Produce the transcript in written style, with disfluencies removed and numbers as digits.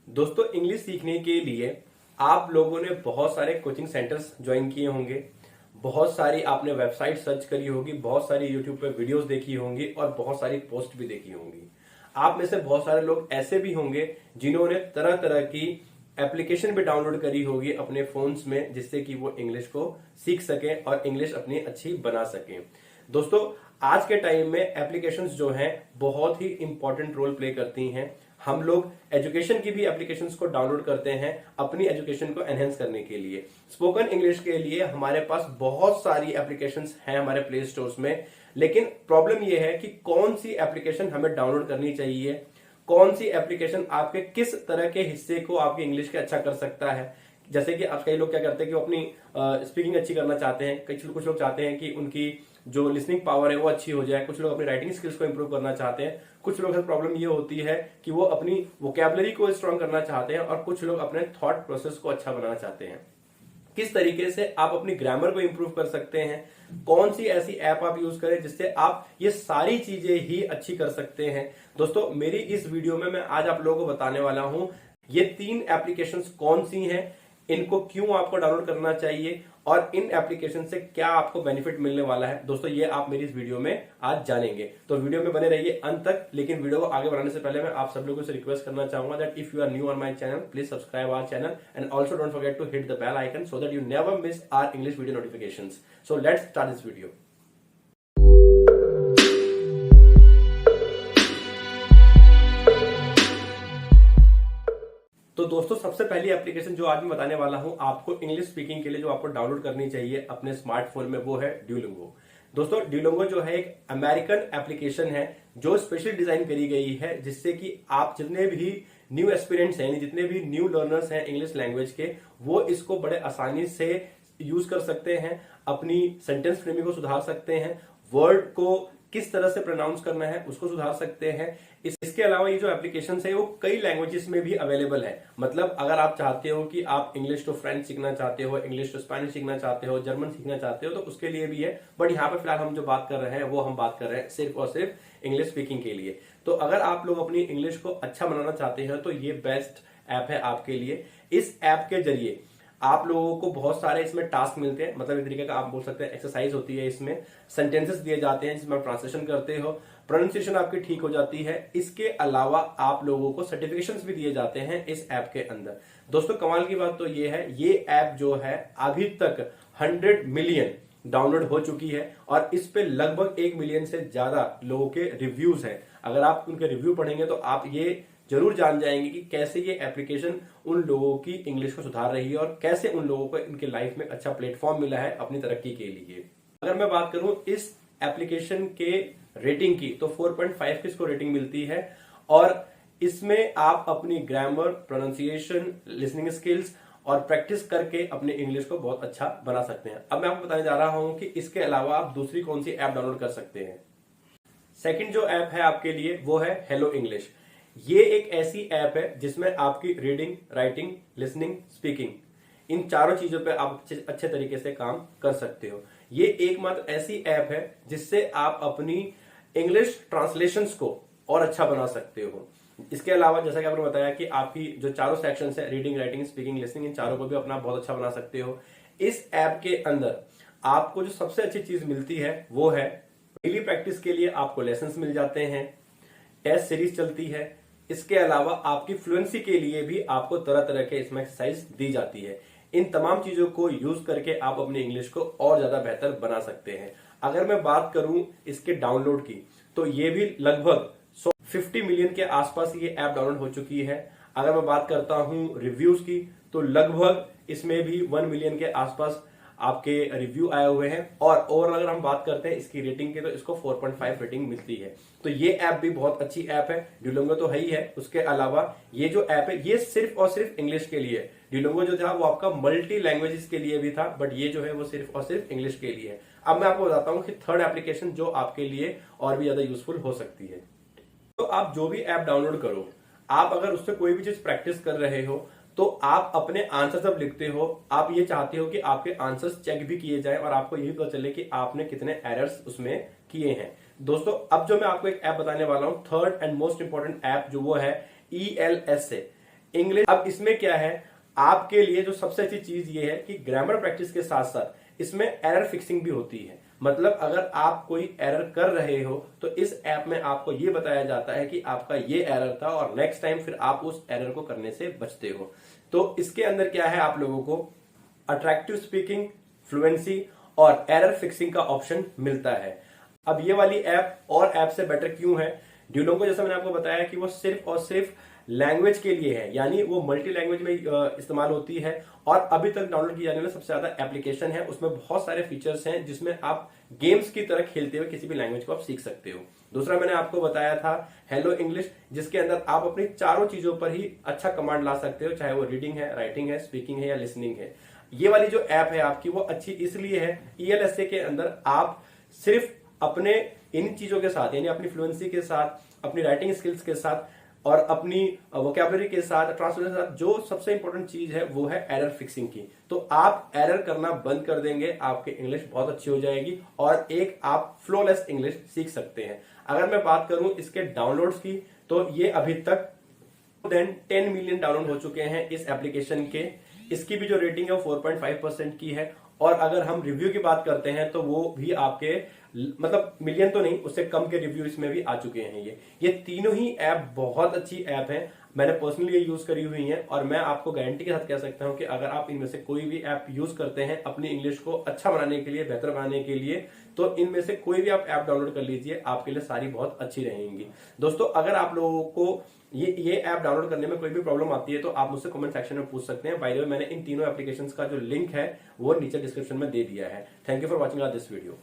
दोस्तों, इंग्लिश सीखने के लिए आप लोगों ने बहुत सारे कोचिंग सेंटर्स ज्वाइन किए होंगे, बहुत सारी आपने वेबसाइट सर्च करी होगी, बहुत सारी यूट्यूब पे वीडियोस देखी होंगी और बहुत सारी पोस्ट भी देखी होंगी। आप में से बहुत सारे लोग ऐसे भी होंगे जिन्होंने तरह तरह की एप्लीकेशन भी डाउनलोड करी होगी अपने फोन्स में, जिससे कि वो इंग्लिश को सीख सकें और इंग्लिश अपनी अच्छी बना सकें। दोस्तों, आज के टाइम में एप्लीकेशंस जो हैं बहुत ही इंपॉर्टेंट रोल प्ले करती हैं। हम लोग एजुकेशन की भी एप्लीकेशंस को डाउनलोड करते हैं अपनी एजुकेशन को एनहेंस करने के लिए। स्पोकन इंग्लिश के लिए हमारे पास बहुत सारी एप्लीकेशंस हैं हमारे प्ले स्टोर्स में, लेकिन प्रॉब्लम यह है कि कौन सी एप्लीकेशन हमें डाउनलोड करनी चाहिए, कौन सी एप्लीकेशन आपके किस तरह के हिस्से को आपकी इंग्लिश के अच्छा कर सकता है। जैसे कि आप कई लोग क्या करते हैं कि वो अपनी स्पीकिंग अच्छी करना चाहते हैं, कुछ लोग चाहते हैं कि उनकी जो लिसनिंग पावर है वो अच्छी हो जाए, कुछ लोग अपनी राइटिंग स्किल्स को इंप्रूव करना चाहते हैं, कुछ लोग प्रॉब्लम ये होती है कि वो अपनी वोकैबुलरी को स्ट्रांग करना चाहते हैं और कुछ लोग अपने थॉट प्रोसेस को अच्छा बनाना चाहते हैं। किस तरीके से आप अपनी ग्रामर को इंप्रूव कर सकते हैं, कौन सी ऐसी ऐप आप यूज करें जिससे आप ये सारी चीजें ही अच्छी कर सकते हैं। दोस्तों, मेरी इस वीडियो में मैं आज आप लोगों को बताने वाला हूं ये 3 एप्लीकेशंस कौन सी हैं, इनको क्यों आपको डाउनलोड करना चाहिए और इन एप्लीकेशन से क्या आपको बेनिफिट मिलने वाला है। दोस्तों, ये आप मेरी इस वीडियो में आज जानेंगे, तो वीडियो में बने रहिए अंत तक। लेकिन वीडियो को आगे बढ़ाने से पहले मैं आप सब लोगों से रिक्वेस्ट करना चाहूंगा that if you are new on my channel, please subscribe our channel and also don't forget to hit the bell icon so that you never miss our English video notifications. So let's start this video. तो दोस्तों, सबसे पहली application जो आज मैं बताने वाला हूं आपको इंग्लिश स्पीकिंग के लिए, जो आपको डाउनलोड करनी चाहिए अपने स्मार्टफोन में, वो है ड्यूलिंगो। दोस्तों, ड्यूलिंगो जो है एक अमेरिकन एप्लीकेशन है जो स्पेशल डिजाइन करी गई है, जिससे कि आप जितने भी न्यू एस्पिरेंट्स हैं, यानी जितने भी न्यू लर्नर्स हैं इंग्लिश लैंग्वेज के, वो इसको बड़े आसानी से यूज कर सकते हैं, अपनी सेंटेंस फ्रेमिंग को सुधार सकते हैं, वर्ड को किस तरह से प्रोनाउंस करना है उसको सुधार सकते हैं। इसके अलावा ये जो एप्लीकेशन है वो कई लैंग्वेजेस में भी अवेलेबल है। मतलब अगर आप चाहते हो कि आप इंग्लिश टू फ्रेंच सीखना चाहते हो, इंग्लिश टू स्पेनिश सीखना चाहते हो, जर्मन सीखना चाहते हो, तो उसके लिए भी है। बट यहाँ पे फिलहाल हम जो बात कर रहे हैं वो हम बात कर रहे हैं सिर्फ और सिर्फ इंग्लिश स्पीकिंग के लिए। तो अगर आप लोग अपनी इंग्लिश को अच्छा बनाना चाहते हैं तो ये बेस्ट ऐप है आपके लिए। इस ऐप के जरिए आप लोगों को बहुत सारे इसमें टास्क मिलते हैं, मतलब एक तरीके का आप बोल सकते हैं एक्सरसाइज होती है। इसमें सेंटेंसेस दिए जाते हैं जिसमें आप ट्रांसलेशन करते हो, प्रोनाउंसिएशन आपकी ठीक हो जाती है। इसके अलावा आप लोगों को सर्टिफिकेशंस भी दिए जाते हैं इस ऐप के अंदर। दोस्तों, कमाल की बात तो ये है, ये ऐप जो है अभी तक 100 मिलियन डाउनलोड हो चुकी है और इस पे लगभग 1 मिलियन से ज्यादा लोगों के रिव्यूज हैं। अगर आप उनके रिव्यू पढ़ेंगे तो आप ये जरूर जान जाएंगे कि कैसे ये एप्लीकेशन उन लोगों की इंग्लिश को सुधार रही है और कैसे उन लोगों को इनके लाइफ में अच्छा प्लेटफॉर्म मिला है अपनी तरक्की के लिए। अगर मैं बात करूं इस एप्लीकेशन के रेटिंग की, तो 4.5 की इसको रेटिंग मिलती है और इसमें आप अपनी ग्रामर, प्रोनाउंसिएशन, लिसनिंग स्किल्स और प्रैक्टिस करके अपने इंग्लिश को बहुत अच्छा बना सकते हैं। अब मैं आपको बताने जा रहा हूं कि इसके अलावा आप दूसरी कौन सी ऐप डाउनलोड कर सकते हैं। सेकेंड जो ऐप है आपके लिए वो है हेलो इंग्लिश। ये एक ऐसी ऐप है जिसमें आपकी रीडिंग, राइटिंग, लिसनिंग, स्पीकिंग, इन चारों चीजों पे आप अच्छे तरीके से काम कर सकते हो। ये एकमात्र ऐसी ऐप है जिससे आप अपनी इंग्लिश ट्रांसलेशंस को और अच्छा बना सकते हो। इसके अलावा जैसा कि आपने बताया कि आपकी जो चारों सेक्शंस है, रीडिंग, राइटिंग, स्पीकिंग, लिसनिंग, इन चारों को भी अपना बहुत अच्छा बना सकते हो। इस ऐप के अंदर आपको जो सबसे अच्छी चीज मिलती है वो है डेली प्रैक्टिस के लिए आपको लेसन्स मिल जाते हैं, टेस्ट सीरीज चलती है। इसके अलावा आपकी फ्लुएंसी के लिए भी आपको तरह तरह के इसमें एक्सरसाइज दी जाती है। इन तमाम चीजों को यूज करके आप अपनी इंग्लिश को और ज्यादा बेहतर बना सकते हैं। अगर मैं बात करूं इसके डाउनलोड की, तो ये भी लगभग 50 मिलियन के आसपास ये ऐप डाउनलोड हो चुकी है। अगर मैं बात करता हूं रिव्यूज की, तो लगभग इसमें भी 1 मिलियन के आसपास आपके रिव्यू आए हुए हैं। और ओवरऑल अगर हम बात करते हैं इसकी रेटिंग की, तो इसको 4.5 रेटिंग मिलती है। तो ये ऐप भी बहुत अच्छी ऐप है। ड्यूलिंगो तो है ही है, उसके अलावा ये जो ऐप है ये सिर्फ और सिर्फ इंग्लिश के लिए है। ड्यूलिंगो जो था वो आपका मल्टी लैंग्वेजेस के लिए भी था, बट ये जो है वो सिर्फ और सिर्फ इंग्लिश के लिए है। अब मैं आपको बताता हूं कि थर्ड एप्लीकेशन जो आपके लिए और भी ज्यादा यूजफुल हो सकती है। तो आप जो भी ऐप डाउनलोड करो, आप अगर उससे कोई भी चीज प्रैक्टिस कर रहे हो, तो आप अपने आंसर जब लिखते हो, आप ये चाहते हो कि आपके आंसर्स चेक भी किए जाएं और आपको यही पता चले कि आपने कितने एरर्स उसमें किए हैं। दोस्तों, अब जो मैं आपको एक ऐप बताने वाला हूं, third and most important app जो वो है ELS से। इंग्लिश। अब इसमें क्या है, आपके लिए जो सबसे अच्छी चीज ये है कि ग्रामर प्रैक्टिस के साथ साथ इसमें एरर फिक्सिंग भी होती है। मतलब अगर आप कोई एरर कर रहे हो तो इस ऐप में आपको ये बताया जाता है कि आपका ये एरर था और नेक्स्ट टाइम फिर आप उस एरर को करने से बचते हो। तो इसके अंदर क्या है, आप लोगों को अट्रैक्टिव स्पीकिंग, फ्लुएंसी और एरर फिक्सिंग का ऑप्शन मिलता है। अब ये वाली ऐप और ऐप से बेटर क्यों है? ड्यूलिंगो जैसा मैंने आपको बताया कि वो सिर्फ और सिर्फ लैंग्वेज के लिए है, यानी वो मल्टी लैंग्वेज में इस्तेमाल होती है और अभी तक डाउनलोड की जाने वाली सबसे ज्यादा एप्लीकेशन है। उसमें बहुत सारे फीचर्स हैं जिसमें आप गेम्स की तरह खेलते हुए किसी भी लैंग्वेज को आप सीख सकते हो। दूसरा मैंने आपको बताया था हेलो इंग्लिश, जिसके अंदर आप अपनी चारों चीजों पर ही अच्छा कमांड ला सकते हो, चाहे वो रीडिंग है, राइटिंग है, स्पीकिंग है या लिसनिंग है। ये वाली जो ऐप है आपकी वो अच्छी इसलिए है, ईएलएसए के अंदर आप सिर्फ अपने इन चीजों के साथ, यानी अपनी फ्लुएंसी के साथ, अपनी राइटिंग स्किल्स के साथ और अपनी वोकैबुलरी के साथ, ट्रांसलेशन के साथ, जो सबसे इंपॉर्टेंट चीज है वो है एरर फिक्सिंग की। तो आप एरर करना बंद कर देंगे, आपकी इंग्लिश बहुत अच्छी हो जाएगी और एक आप फ्लोलेस इंग्लिश सीख सकते हैं। अगर मैं बात करूं इसके डाउनलोड्स की, तो ये अभी तक 10 मिलियन डाउनलोड हो चुके हैं इस एप्लीकेशन के। इसकी भी जो रेटिंग है वो 4.5% की है और अगर हम रिव्यू की बात करते हैं तो वो भी आपके मतलब मिलियन तो नहीं, उससे कम के रिव्यू इसमें भी आ चुके हैं। ये तीनों ही ऐप बहुत अच्छी ऐप है, मैंने पर्सनली ये यूज करी हुई है और मैं आपको गारंटी के साथ कह सकता हूं कि अगर आप इनमें से कोई भी ऐप यूज करते हैं अपनी इंग्लिश को अच्छा बनाने के लिए, बेहतर बनाने के लिए, तो इनमें से कोई भी आप ऐप डाउनलोड कर लीजिए, आपके लिए सारी बहुत अच्छी रहेंगी। दोस्तों अगर आप लोगों को ये ऐप डाउनलोड करने में कोई भी प्रॉब्लम आती है तो आप मुझसे कमेंट सेक्शन में पूछ सकते हैं। बाय द वे मैंने इन तीनों एप्लीकेशंस का जो लिंक है वो नीचे डिस्क्रिप्शन में दे दिया है। Thank you for watching this video.